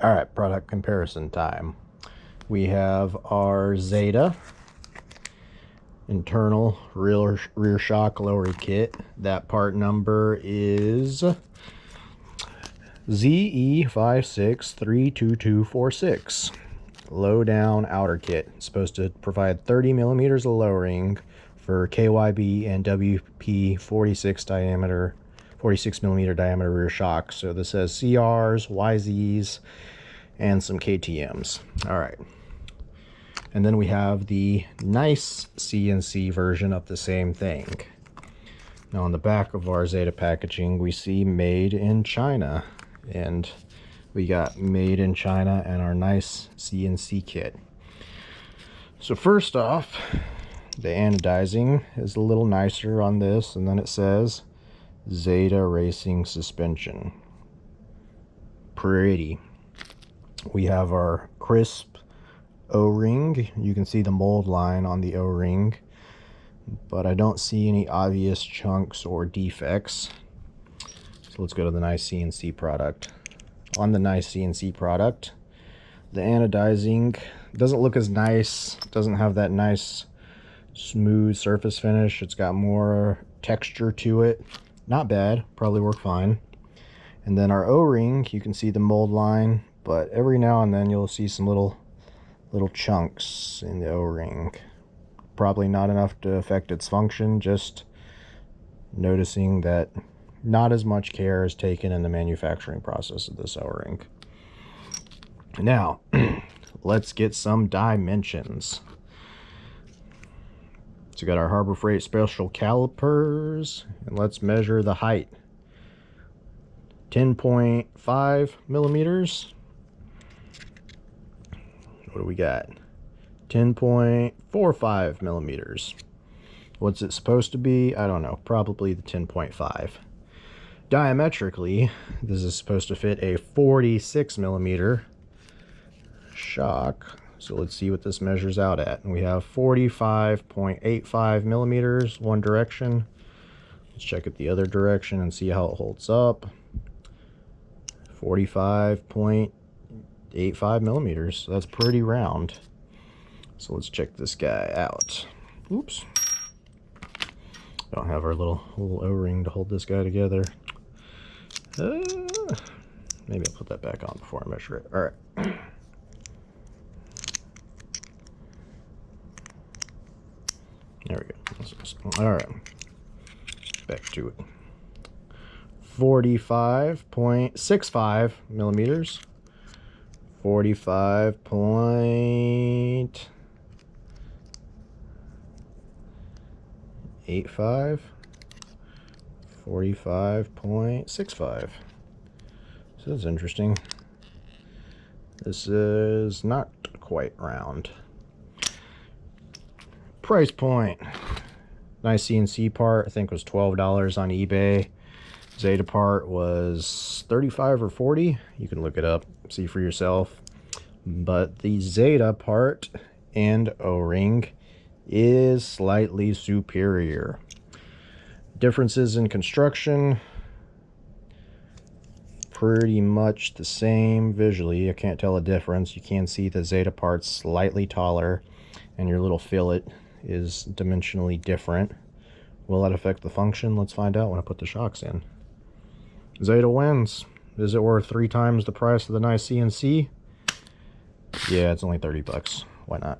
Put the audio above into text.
All right, product comparison time. We have our Zeta internal rear shock lowering kit. That part number is ZE5632246. Low down outer kit. It's supposed to provide 30 millimeters of lowering for KYB and WP 46 millimeter diameter rear shock. So this has CRs, YZs, and some KTMs. All right. And then we have the nice CNC version of the same thing. Now on the back of our Zeta packaging, we see made in China. And we got made in China and our nice CNC kit. So first off, the anodizing is a little nicer on this, and then it says Zeta Racing Suspension. Pretty. We have our crisp O-ring. You can see the mold line on the O-ring, but I don't see any obvious chunks or defects. So let's go to the nice CNC product. On the nice CNC product, the anodizing doesn't look as nice, doesn't have that nice smooth surface finish. It's got more texture to it. Not bad, probably work fine. And then our O-ring, you can see the mold line, but every now and then you'll see some little chunks in the O-ring. Probably not enough to affect its function, just noticing that not as much care is taken in the manufacturing process of this O-ring. Now, let's get some dimensions. So we got our Harbor Freight special calipers, and let's measure the height. 10.5 millimeters. What do we got? 10.45 millimeters. What's it supposed to be? I don't know. Probably the 10.5. Diametrically, this is supposed to fit a 46 millimeter shock. So let's see what this measures out at. And we have 45.85 millimeters one direction. Let's check it the other direction and see how it holds up. 45.85 millimeters. So that's pretty round. So let's check this guy out. Oops. Don't have our little O-ring to hold this guy together. Maybe I'll put that back on before I measure it. All right. There we go. All right. Back to it. 45.65 millimeters. 45.85. 45.65. So that's interesting. This is not quite round. Price point. Nice CNC part, I think was $12 on eBay. Zeta part was $35 or $40. You can look it up, see for yourself. But the Zeta part and O-ring is slightly superior. Differences in construction, pretty much the same visually. I can't tell a difference. You can see the Zeta part's slightly taller and your little fillet is dimensionally different. Will that affect the function? Let's find out when I put the shocks in. Zeta wins. Is it worth 3 times the price of the nice CNC? Yeah, it's only 30 bucks. Why not?